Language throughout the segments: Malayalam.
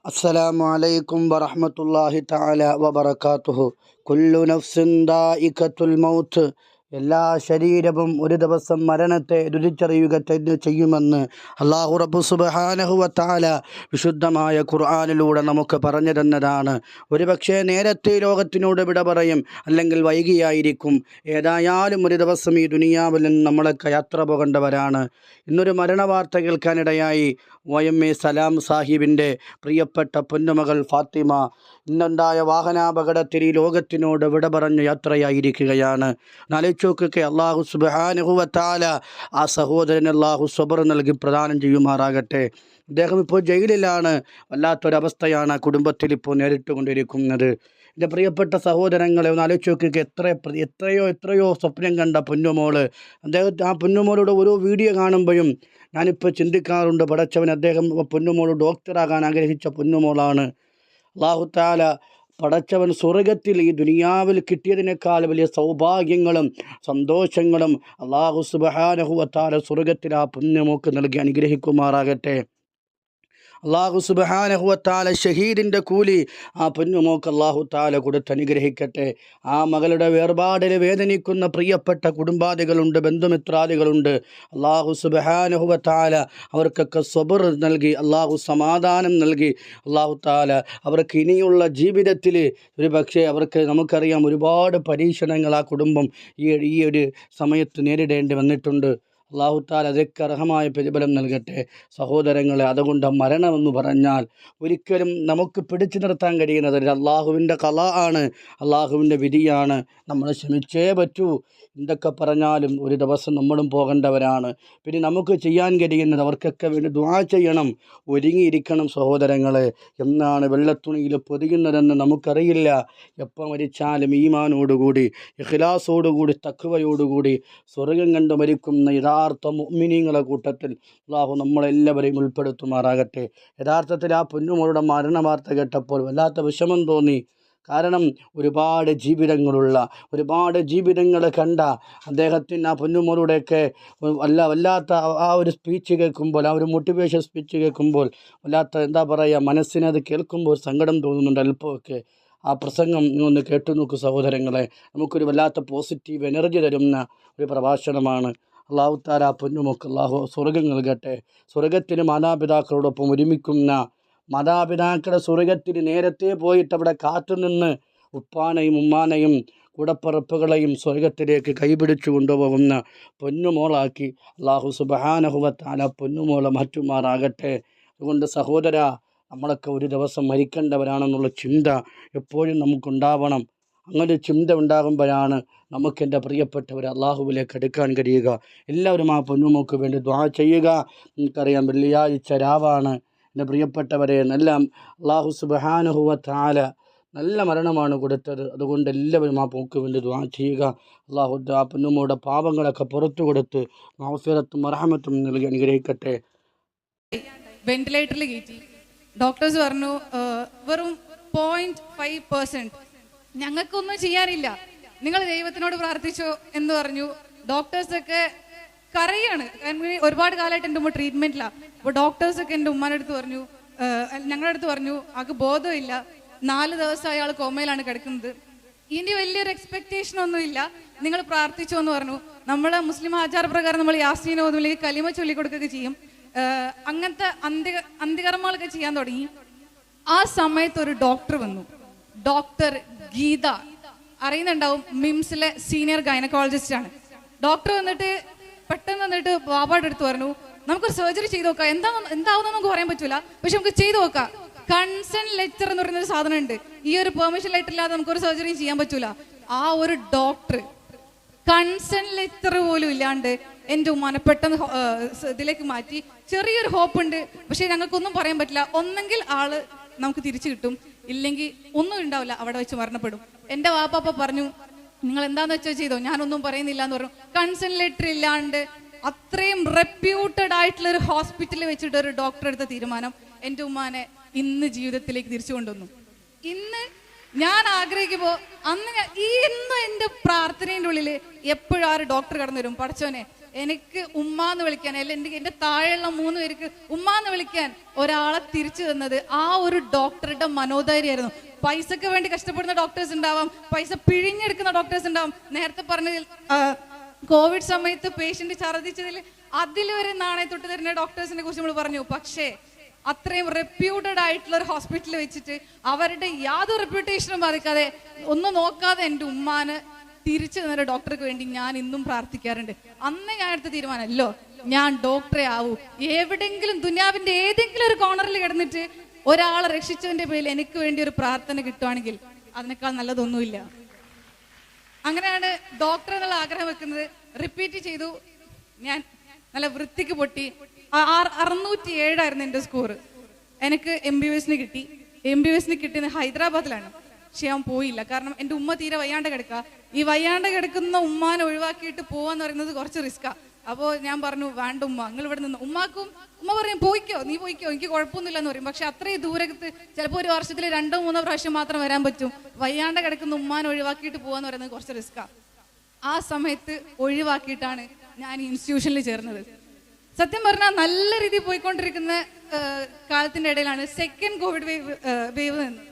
السلام عليكم ورحمة الله تعالى وبركاته. كل نفس ذائقة الموت. എല്ലാ ശരീരവും ഒരു ദിവസം മരണത്തെ രുചിച്ചറിയുക തന്നെ ചെയ്യുമെന്ന് അല്ലാഹു റബ്ബ് സുബ്ഹാനഹു വ തആല വിശുദ്ധമായ ഖുർആനിലൂടെ നമുക്ക് പറഞ്ഞു തന്നതാണ്. ഒരുപക്ഷെ നേരത്തെ ലോകത്തിനോട് വിട പറയും, അല്ലെങ്കിൽ വൈകിയായിരിക്കും. ഏതായാലും ഒരു ദിവസം ഈ ദുനിയാവിൽ നിന്ന് നമ്മളൊക്കെ യാത്ര പോകേണ്ടവരാണ്. ഇന്നൊരു മരണവാർത്ത കേൾക്കാനിടയായി. YMA സലാം സാഹിബിൻ്റെ പ്രിയപ്പെട്ട പൊന്നുമകൾ ഫാത്തിമ ഇന്നുണ്ടായ വാഹനാപകടത്തിൽ ഈ ലോകത്തിനോട് വിട പറഞ്ഞ് യാത്രയായിരിക്കുകയാണ്. നാലിച്ചോക്കൊക്കെ അല്ലാഹു സുബ്ഹാനഹു വ തആല ആ സഹോദരൻ അല്ലാഹു സബർ നൽകി പ്രദാനം ചെയ്യുമാറാകട്ടെ. അദ്ദേഹം ഇപ്പോൾ ജയിലിലാണ്. വല്ലാത്തൊരവസ്ഥയാണ് ആ കുടുംബത്തിൽ ഇപ്പോൾ നേരിട്ടുകൊണ്ടിരിക്കുന്നത്. എൻ്റെ പ്രിയപ്പെട്ട സഹോദരങ്ങളെ ഒന്ന് ആലോചിച്ചോക്കൊക്കെ എത്രയോ സ്വപ്നം കണ്ട പൊന്നുമോള്. ആ പൊന്നുമോളുടെ ഓരോ വീഡിയോ കാണുമ്പോഴും ഞാനിപ്പോൾ ചിന്തിക്കാറുണ്ട്, പടച്ചവൻ അദ്ദേഹം പൊന്നുമോൾ ഡോക്ടറാകാൻ ആഗ്രഹിച്ച പൊന്നുമോളാണ്. അല്ലാഹു തആല പടച്ചവൻ സ്വർഗത്തിൽ ഈ ദുനിയാവിൽ കിട്ടിയതിനേക്കാൾ വലിയ സൗഭാഗ്യങ്ങളും സന്തോഷങ്ങളും അല്ലാഹു സുബ്ഹാനഹു വ തആല സ്വർഗത്തിൽ ആ പൊന്നുമോക്ക് നൽകി അനുഗ്രഹിക്കുമാറാകട്ടെ. അല്ലാഹു സുബ്ഹാനഹു വ തആല ഷഹീദിൻ്റെ കൂലി ആ പൊന്നുമോക്ക് അല്ലാഹു തആല കൊടുത്ത് അനുഗ്രഹിക്കട്ടെ. ആ മകളുടെ വേർപാടിൽ വേദനിക്കുന്ന പ്രിയപ്പെട്ട കുടുംബാദികളുണ്ട്, ബന്ധുമിത്രാദികളുണ്ട്. അല്ലാഹു സുബ്ഹാനഹു വ തആല അവർക്കൊക്കെ സബർ നൽകി, അല്ലാഹു സമാധാനം നൽകി. അല്ലാഹു തആല അവർക്ക് ഇനിയുള്ള ജീവിതത്തിൽ ഒരു പക്ഷേ നമുക്കറിയാം ഒരുപാട് പരീക്ഷണങ്ങൾ ആ കുടുംബം ഈ ഒരു സമയത്ത് നേരിടേണ്ടി വന്നിട്ടുണ്ട്. അല്ലാഹു തആല അതൊക്കെ അർഹമായ പ്രതിഫലം നൽകട്ടെ. സഹോദരങ്ങളെ, അതുകൊണ്ട് മരണമെന്ന് പറഞ്ഞാൽ ഒരിക്കലും നമുക്ക് പിടിച്ചു നിർത്താൻ കഴിയുന്നതല്ല. അള്ളാഹുവിൻ്റെ ഖളാ ആണ്, അള്ളാഹുവിൻ്റെ വിധിയാണ്. നമ്മൾ ക്ഷമിച്ചേ പറ്റൂ. എന്തൊക്കെ പറഞ്ഞാലും ഒരു ദിവസം നമ്മളും പോകേണ്ടവരാണ്. പിന്നെ നമുക്ക് ചെയ്യാൻ കഴിയുന്നത് അവർക്കൊക്കെ വേണ്ടി ദുആ ചെയ്യണം, ഒരുങ്ങിയിരിക്കണം. സഹോദരങ്ങളെ, എന്നാണ് വെള്ളത്തുണിയിൽ പൊതിയുന്നതെന്ന് നമുക്കറിയില്ല. എപ്പോൾ മരിച്ചാലും ഈമാനോടുകൂടി, ഇഖ്ലാസോടുകൂടി, തഖ്വയോടുകൂടി സ്വർഗം കണ്ടു മരിക്കുന്ന യഥാർത്ഥ മുഅ്മിനീങ്ങളുടെ കൂട്ടത്തിൽ അല്ലാഹു നമ്മളെല്ലാവരെയും ഉൾപ്പെടുത്തുമാറാകട്ടെ. യഥാർത്ഥത്തിൽ ആ പൊന്നുമോളുടെ മരണ വാർത്ത കേട്ടപ്പോൾ വല്ലാത്ത വിഷമം തോന്നി. കാരണം ഒരുപാട് ജീവിതങ്ങൾ കണ്ട അദ്ദേഹത്തിന് ആ പൊന്നുമോളുടെയൊക്കെ വല്ലാത്ത ആ ഒരു സ്പീച്ച് കേൾക്കുമ്പോൾ, ആ ഒരു മോട്ടിവേഷൻ സ്പീച്ച് കേൾക്കുമ്പോൾ വല്ലാത്ത മനസ്സിനത് കേൾക്കുമ്പോൾ സങ്കടം തോന്നുന്നുണ്ട് അല്പമൊക്കെ. ആ പ്രസംഗം ഒന്ന് കേട്ടു നോക്കൂ സഹോദരങ്ങളെ. നമുക്കൊരു വല്ലാത്ത പോസിറ്റീവ് എനർജി തരുന്ന ഒരു പ്രഭാഷണമാണ്. അല്ലാഹു തആല ആ പൊന്നുമോക്ക് അല്ലാഹു സ്വർഗം നൽകട്ടെ. സ്വർഗത്തിന് മാതാപിതാക്കളോടൊപ്പം ഒരുമിക്കുന്ന, മാതാപിതാക്കളുടെ സ്വർഗത്തിൽ നേരത്തെ പോയിട്ട് അവിടെ കാത്തുനിന്ന് ഉപ്പാനെയും ഉമ്മാനെയും കൂടപ്പറപ്പുകളെയും സ്വർഗത്തിലേക്ക് കൈപിടിച്ചു കൊണ്ടുപോകുന്ന പൊന്നുമോളാക്കി അല്ലാഹു സുബ്ഹാനഹു വ തആല പൊന്നുമോളെ മാറ്റുമാറാകട്ടെ. അതുകൊണ്ട് സഹോദര, നമ്മളൊക്കെ ഒരു ദിവസം മരിക്കേണ്ടവരാണെന്നുള്ള ചിന്ത എപ്പോഴും നമുക്കുണ്ടാവണം. അങ്ങനെ ചിന്ത ഉണ്ടാകുമ്പോഴാണ് നമുക്കെൻ്റെ പ്രിയപ്പെട്ടവർ അള്ളാഹുവിലേക്ക് അടുക്കാൻ കഴിയുക. എല്ലാവരും ആ പൊന്നുമോക്ക് വേണ്ടി ദുആ ചെയ്യുക. നമുക്കറിയാം വെള്ളിയാഴ്ച രാവാണ്. എൻ്റെ പ്രിയപ്പെട്ടവരെ, അല്ലാഹു സുബ്ഹാനഹു വ തആല നല്ല മരണമാണ് കൊടുത്തത്. അതുകൊണ്ട് എല്ലാവരും ആ പോക്ക് വേണ്ടി ദുആ ചെയ്യുക. അല്ലാഹു ആ പൊന്നുമോയുടെ പാപങ്ങളൊക്കെ പുറത്തു കൊടുത്ത് മഗ്ഫിറത്തും റഹ്മത്തും നൽകി അനുഗ്രഹിക്കട്ടെ. വെന്റിലേറ്ററിൽ കയറ്റി. ഡോക്ടേഴ്സ് പറഞ്ഞു വെറും 0.5%. ഞങ്ങൾക്കൊന്നും ചെയ്യാനില്ല, നിങ്ങൾ ദൈവത്തിനോട് പ്രാർത്ഥിച്ചോ എന്ന് പറഞ്ഞു. ഡോക്ടേഴ്സൊക്കെ കരയാണ്. ഒരുപാട് കാലമായിട്ട് എൻ്റെ ഉമ്മ ട്രീറ്റ്മെൻറ്റിലാണ്. അപ്പോൾ ഡോക്ടേഴ്സൊക്കെ എൻ്റെ ഉമ്മാൻ്റെ അടുത്ത് പറഞ്ഞു, ഞങ്ങളുടെ അടുത്ത് പറഞ്ഞു, ആൾക്ക് ബോധമില്ല, 4 ദിവസം അയാൾ കോമയിലാണ് കിടക്കുന്നത്, ഇനി വലിയൊരു എക്സ്പെക്റ്റേഷൻ ഒന്നുമില്ല, നിങ്ങൾ പ്രാർത്ഥിച്ചോ എന്ന് പറഞ്ഞു. നമ്മൾ മുസ്ലിം ആചാരപ്രകാരം നമ്മൾ യാസീനോ അല്ലെങ്കിൽ കലിമ ചൊല്ലിക്കൊടുക്കുകയൊക്കെ ചെയ്യും. അങ്ങനത്തെ അന്ത്യകർമ്മങ്ങളൊക്കെ ചെയ്യാൻ തുടങ്ങി. ആ സമയത്ത് ഒരു ഡോക്ടർ വന്നു. ഡോക്ടർ ഗീത, അറിയുന്നുണ്ടാവും, മിംസിലെ സീനിയർ ഗൈനക്കോളജിസ്റ്റ് ആണ്. ഡോക്ടർ പെട്ടെന്ന് വന്നിട്ട് ബാബയുടെ അടുത്ത് പറഞ്ഞു, നമുക്കൊരു സർജറി ചെയ്ത് നോക്കാം, എന്താവുന്ന നമുക്ക് പറയാൻ പറ്റൂല, പക്ഷെ നമുക്ക് ചെയ്തു നോക്കാം. കൺസെന്റ് ലെറ്റർ എന്ന് പറയുന്നൊരു സാധനം ഉണ്ട്. ഈ ഒരു പെർമിഷൻ ലെറ്റർ ഇല്ലാതെ നമുക്കൊരു സർജറി ചെയ്യാൻ പറ്റൂല. ആ ഒരു ഡോക്ടർ കൺസെന്റ് ലെറ്റർ പോലും ഇല്ലാണ്ട് എൻ്റെ ഉമ്മാനെ പെട്ടെന്ന് ഇതിലേക്ക് മാറ്റി. ചെറിയൊരു ഹോപ്പ് ഉണ്ട്, പക്ഷെ ഞങ്ങൾക്കൊന്നും പറയാൻ പറ്റില്ല. ഒന്നെങ്കിൽ ആള് നമുക്ക് തിരിച്ചു കിട്ടും, ഇല്ലെങ്കിൽ ഒന്നും ഉണ്ടാവില്ല, അവിടെ വെച്ച് മരണപ്പെടും. എൻ്റെ വാപ്പാപ്പ പറഞ്ഞു, നിങ്ങൾ എന്താന്ന് വെച്ചാൽ ചെയ്തോ, ഞാനൊന്നും പറയുന്നില്ല എന്ന് പറഞ്ഞു. കൺസെന്റ് ലെറ്റർ ഇല്ലാണ്ട് അത്രയും റെപ്യൂട്ടഡ് ആയിട്ടുള്ള ഒരു ഹോസ്പിറ്റലിൽ വെച്ചിട്ട് ഒരു ഡോക്ടർ എടുത്ത തീരുമാനം എൻ്റെ ഉമ്മാനെ ഇന്ന് ജീവിതത്തിലേക്ക് തിരിച്ചു കൊണ്ടുവന്നു. ഇന്ന് ഞാൻ ആഗ്രഹിക്കുമ്പോൾ ഇന്ന് എൻ്റെ പ്രാർത്ഥനയുടെ ഉള്ളിൽ എപ്പോഴും ആ ഒരു ഡോക്ടർ കടന്നു വരും, പടച്ചോനെ എനിക്ക് ഉമ്മ എന്ന് വിളിക്കാൻ, അല്ലെങ്കിൽ എൻ്റെ താഴെയുള്ള 3 പേർക്ക് ഉമ്മ എന്ന് വിളിക്കാൻ ഒരാളെ തിരിച്ചു തന്നത് ആ ഒരു ഡോക്ടറുടെ മനോധൈര്യമായിരുന്നു. പൈസക്ക് വേണ്ടി കഷ്ടപ്പെടുന്ന ഡോക്ടേഴ്സ് ഉണ്ടാവാം, പൈസ പിഴിഞ്ഞെടുക്കുന്ന ഡോക്ടേഴ്സ് ഉണ്ടാവാം. നേരത്തെ പറഞ്ഞതിൽ കോവിഡ് സമയത്ത് പേഷ്യന്റ് ഛർദ്ദിച്ചതിൽ അതിലൊരു നാണയത്തൊട്ട് തരുന്ന ഡോക്ടേഴ്സിനെ കുറിച്ച് നമ്മൾ പറഞ്ഞു. പക്ഷേ അത്രയും റെപ്യൂട്ടഡ് ആയിട്ടുള്ള ഒരു ഹോസ്പിറ്റലിൽ വെച്ചിട്ട് അവരുടെ യാതൊരു റെപ്യൂട്ടേഷനും ബാധിക്കാതെ ഒന്നും നോക്കാതെ എൻ്റെ ഉമ്മാന് തിരിച്ചു തന്നൊരു ഡോക്ടർക്ക് വേണ്ടി ഞാൻ ഇന്നും പ്രാർത്ഥിക്കാറുണ്ട്. അന്ന് ഞാൻ എടുത്ത തീരുമാനമല്ലോ, ഞാൻ ഡോക്ടറെ ആവൂ. എവിടെങ്കിലും ദുനിയാവിന്റെ ഏതെങ്കിലും ഒരു കോർണറിൽ കിടന്നിട്ട് ഒരാളെ രക്ഷിച്ചതിന്റെ പേരിൽ എനിക്ക് വേണ്ടി ഒരു പ്രാർത്ഥന കിട്ടുവാണെങ്കിൽ അതിനേക്കാൾ നല്ലതൊന്നുമില്ല. അങ്ങനെയാണ് ഡോക്ടർ എന്നുള്ള ആഗ്രഹം വെക്കുന്നത്. റിപ്പീറ്റ് ചെയ്തു. ഞാൻ നല്ല വൃത്തിക്ക് പൊട്ടി. 607 എൻ്റെ സ്കോർ. എനിക്ക് MBBS കിട്ടി. MBBS കിട്ടിയത് ഹൈദരാബാദിലാണ്. പക്ഷെ ഞാൻ പോയില്ല. കാരണം എൻ്റെ ഉമ്മ തീരെ വയ്യാണ്ട് കിടക്കുക. ഈ വയ്യാണ്ട് കിടക്കുന്ന ഉമ്മാനെ ഒഴിവാക്കിയിട്ട് പോവാന്ന് പറയുന്നത് കുറച്ച് റിസ്ക്കാ. അപ്പോൾ ഞാൻ പറഞ്ഞു, വേണ്ട ഉമ്മ, നിങ്ങൾ ഇവിടെ നിന്ന്. ഉമ്മ പറയും, പോയിക്കോ, നീ പോയിക്കോ, എനിക്ക് കുഴപ്പമൊന്നുമില്ല എന്ന് പറയും. പക്ഷെ അത്രയും ദൂരത്ത് ചിലപ്പോൾ ഒരു വർഷത്തിൽ 2-3 പ്രാവശ്യം മാത്രം വരാൻ പറ്റും. വയ്യാണ്ട് കിടക്കുന്ന ഉമ്മാനെ ഒഴിവാക്കിയിട്ട് പോവാന്ന് പറയുന്നത് കുറച്ച് റിസ്ക്കാ. ആ സമയത്ത് ഒഴിവാക്കിയിട്ടാണ് ഞാൻ ഈ ഇൻസ്റ്റിറ്റ്യൂഷനിൽ ചേർന്നത്. സത്യം പറഞ്ഞാൽ നല്ല രീതിയിൽ പോയിക്കൊണ്ടിരിക്കുന്ന കാലത്തിന്റെ ഇടയിലാണ് സെക്കൻഡ് കോവിഡ് വേവ് നിന്ന്.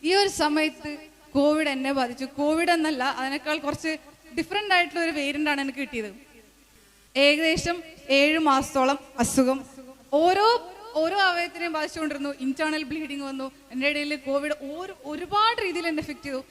ഈ ഒരു സമയത്ത് കോവിഡ് എന്നെ ബാധിച്ചു. കോവിഡ് എന്നല്ല, അതിനേക്കാൾ കുറച്ച് ഡിഫറെന്റ് ആയിട്ടുള്ള ഒരു വേരിയന്റ് ആണ് എനിക്ക് കിട്ടിയത്. ഏകദേശം 7 മാസത്തോളം അസുഖം ഓരോ അവയവത്തിനെയും ബാധിച്ചുകൊണ്ടിരുന്നു. ഇന്റേണൽ ബ്ലീഡിങ് വന്നു. എൻ്റെ ഇടയിൽ കോവിഡ് ഒരുപാട് രീതിയിൽ എന്നെ എഫക്ട് ചെയ്തു.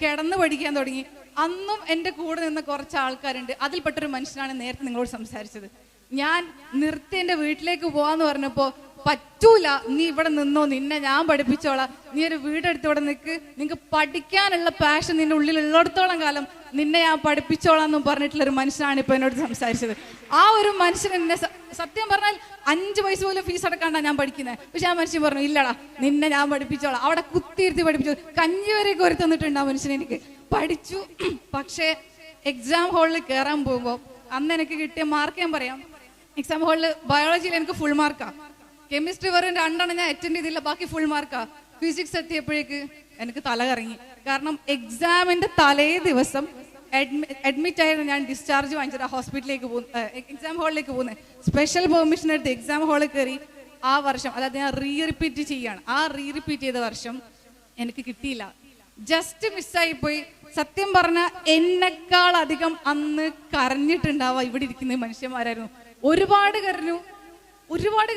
കിടന്ന് പഠിക്കാൻ തുടങ്ങി. അന്നും എൻ്റെ കൂടെ നിന്ന് കുറച്ച് ആൾക്കാരുണ്ട്. അതിൽപ്പെട്ടൊരു മനുഷ്യനാണ് നേരത്തെ നിങ്ങളോട് സംസാരിച്ചത്. ഞാൻ നിർത്തി എൻ്റെ വീട്ടിലേക്ക് പോവാന്ന് പറഞ്ഞപ്പോ, പറ്റൂല, നീ ഇവിടെ നിന്നോ, നിന്നെ ഞാൻ പഠിപ്പിച്ചോളാം, നീ ഒരു വീടെടുത്ത് ഇവിടെ നിൽക്ക്, നിനക്ക് പഠിക്കാനുള്ള പാഷൻ നിന്റെ ഉള്ളിൽ ഉള്ളിടത്തോളം കാലം നിന്നെ ഞാൻ പഠിപ്പിച്ചോളാം എന്നും പറഞ്ഞിട്ടുള്ള ഒരു മനുഷ്യനാണ് ഇപ്പൊ എന്നോട് സംസാരിച്ചത്. ആ ഒരു മനുഷ്യൻ എന്നെ സത്യം പറഞ്ഞാൽ 5 പൈസ പോലും ഫീസ് അടക്കാണ്ടാണ് ഞാൻ പഠിക്കുന്നത്. പക്ഷെ ആ മനുഷ്യൻ പറഞ്ഞു, ഇല്ലടാ, നിന്നെ ഞാൻ പഠിപ്പിച്ചോളാം. അവിടെ കുത്തിയിരുത്തി പഠിപ്പിച്ചു. കഞ്ഞി വരെയൊക്കെ ഒരു തന്നിട്ടുണ്ട് ആ മനുഷ്യൻ. എനിക്ക് പഠിച്ചു. പക്ഷേ എക്സാം ഹാളിൽ കയറാൻ പോകുമ്പോൾ അന്ന് എനിക്ക് കിട്ടിയ മാർക്ക് ഞാൻ പറയാം. എക്സാം ഹാളിൽ ബയോളജിയിൽ എനിക്ക് ഫുൾ മാർക്കാ. കെമിസ്ട്രി വെറും 2 ഞാൻ അറ്റൻഡ് ചെയ്തില്ല, ബാക്കി ഫുൾ മാർക്കാ. ഫിസിക്സ് എത്തിയപ്പോഴേക്ക് എനിക്ക് തല കറങ്ങി. കാരണം എക്സാമിന്റെ തലേ ദിവസം അഡ്മിറ്റ് ആയിരുന്നു. ഞാൻ ഡിസ്ചാർജ് വാങ്ങിച്ചിട്ട് ഹോസ്പിറ്റലിലേക്ക് എക്സാം ഹാളിലേക്ക് പോകുന്നത്. സ്പെഷ്യൽ പെർമിഷൻ എടുത്ത് എക്സാം ഹാളിൽ കയറി ആ വർഷം, അതായത് ഞാൻ റിപ്പീറ്റ് ചെയ്യാണ്. ആ റിപ്പീറ്റ് ചെയ്ത വർഷം എനിക്ക് കിട്ടിയില്ല. ജസ്റ്റ് മിസ്സായി പോയി. സത്യം പറഞ്ഞ എന്നെക്കാൾ അധികം അന്ന് കരഞ്ഞിട്ടുണ്ടാവുക ഇവിടെ ഇരിക്കുന്ന മനുഷ്യന്മാരായിരുന്നു. ഒരുപാട്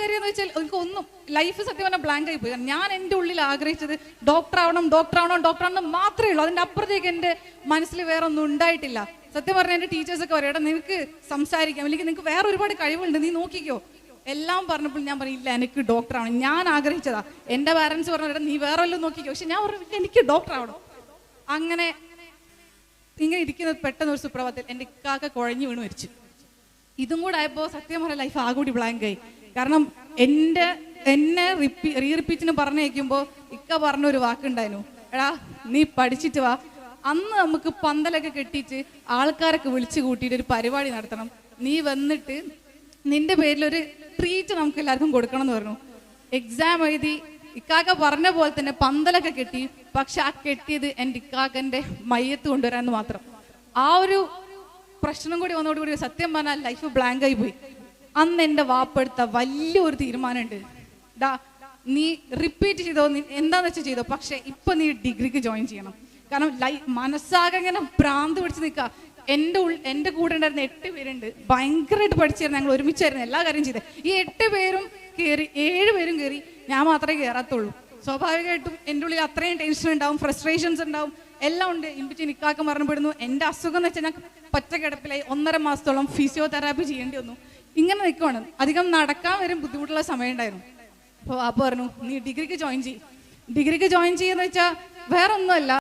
കരയെന്ന് വെച്ചാൽ എനിക്കൊന്നും ലൈഫ് സത്യം പറഞ്ഞാൽ ബ്ലാങ്ക് ആയി പോയി. ഞാൻ എൻ്റെ ഉള്ളിൽ ആഗ്രഹിച്ചത് ഡോക്ടർ ആവണം മാത്രമേ ഉള്ളൂ. അതിൻ്റെ അപ്പുറത്തേക്ക് എൻ്റെ മനസ്സിൽ വേറെ ഒന്നും ഉണ്ടായിട്ടില്ല. സത്യം പറഞ്ഞാൽ എൻ്റെ ടീച്ചേഴ്സൊക്കെ പറയും, എടാ നിനക്ക് സംസാരിക്കാം, അല്ലെങ്കിൽ നിനക്ക് വേറെ ഒരുപാട് കഴിവുണ്ട്, നീ നോക്കിക്കോ എല്ലാം പറഞ്ഞപ്പോൾ ഞാൻ പറയില്ല, എനിക്ക് ഡോക്ടർ ആവണം. ഞാൻ ആഗ്രഹിച്ചതാ. എൻ്റെ പാരൻസ് പറഞ്ഞു, നീ വേറെ വല്ലതും നോക്കിക്കോ. പക്ഷെ ഞാൻ പറഞ്ഞു, എനിക്ക് ഡോക്ടർ ആവണം. അങ്ങനെ ഇങ്ങനെ ഇരിക്കുന്നത് പെട്ടെന്ന് ഒരു സുപ്രഭാതത്തിൽ എൻ്റെ ഇക്കാക്ക കുഴഞ്ഞു വീണ് മരിച്ചു. ഇതും കൂടെ ആയപ്പോൾ സത്യം പറഞ്ഞ ലൈഫ് ആകൂടി ബ്ലാങ്ക് ആയി. കാരണം എന്നെ റിപ്പീറ്റിന് പറഞ്ഞയക്കുമ്പോൾ ഇക്ക പറഞ്ഞൊരു വാക്കുണ്ടായിരുന്നു, എടാ നീ പഠിച്ചിട്ട് വാ, അന്ന് നമുക്ക് പന്തലൊക്കെ കെട്ടിയിട്ട് ആൾക്കാരൊക്കെ വിളിച്ചു കൂട്ടിയിട്ട് ഒരു പരിപാടി നടത്തണം, നീ വന്നിട്ട് നിന്റെ പേരിലൊരു ട്രീറ്റ് നമുക്ക് എല്ലാവർക്കും കൊടുക്കണം എന്ന് പറഞ്ഞു. എക്സാം എഴുതി ഇക്കാക്ക പറഞ്ഞ പോലെ തന്നെ പന്തലൊക്കെ കെട്ടി. പക്ഷെ ആ കെട്ടിയത് എൻ്റെ ഇക്കാക്കൻ്റെ മയ്യത്ത് കൊണ്ടുവരാന്ന് മാത്രം. ആ ഒരു പ്രശ്നം കൂടി വന്നതോടുകൂടി സത്യം പറഞ്ഞാൽ ലൈഫ് ബ്ലാങ്ക് ആയി പോയി. അന്ന് എൻ്റെ വാപ്പെടുത്ത വലിയൊരു തീരുമാനമുണ്ട്, ഡാ നീ റിപ്പീറ്റ് ചെയ്തോ, എന്താന്ന് വെച്ചാൽ ചെയ്തോ, പക്ഷെ ഇപ്പൊ നീ ഡിഗ്രിക്ക് ജോയിൻ ചെയ്യണം. കാരണം മനസ്സാകെ ഇങ്ങനെ ഭ്രാന്ത് പിടിച്ച് നിൽക്കുക. എൻ്റെ കൂടെ ഉണ്ടായിരുന്ന 8 പേരുണ്ട്. ഭയങ്കരമായിട്ട് പഠിച്ചായിരുന്നു. ഞങ്ങൾ ഒരുമിച്ചായിരുന്നു എല്ലാ കാര്യം ചെയ്തത്. ഈ 8 പേരും കയറി, 7 പേരും കയറി, ഞാൻ മാത്രമേ കയറാത്തുള്ളൂ. സ്വാഭാവികമായിട്ടും എൻ്റെ ഉള്ളിൽ അത്രയും ടെൻഷൻ ഉണ്ടാവും, ഫ്രസ്ട്രേഷൻസ് ഉണ്ടാവും, എല്ലാം ഉണ്ട്. ഇമ്പിച്ച് നിക്കാക്ക മരണപ്പെടുന്നു. എൻ്റെ അസുഖം എന്ന് വെച്ചാൽ ഞാൻ പച്ചക്കിടപ്പിലായി 1.5 മാസത്തോളം ഫിസിയോതെറാപ്പി ചെയ്യേണ്ടി വന്നു. ഇങ്ങനെ നിൽക്കുവാണ്. അധികം നടക്കാൻ വരും ബുദ്ധിമുട്ടുള്ള സമയം ഉണ്ടായിരുന്നു. അപ്പോൾ പറഞ്ഞു, നീ ഡിഗ്രിക്ക് ജോയിൻ ചെയ്യുക. ഡിഗ്രിക്ക് ജോയിൻ ചെയ്യുന്ന വെച്ചാൽ വേറെ ഒന്നുമല്ല,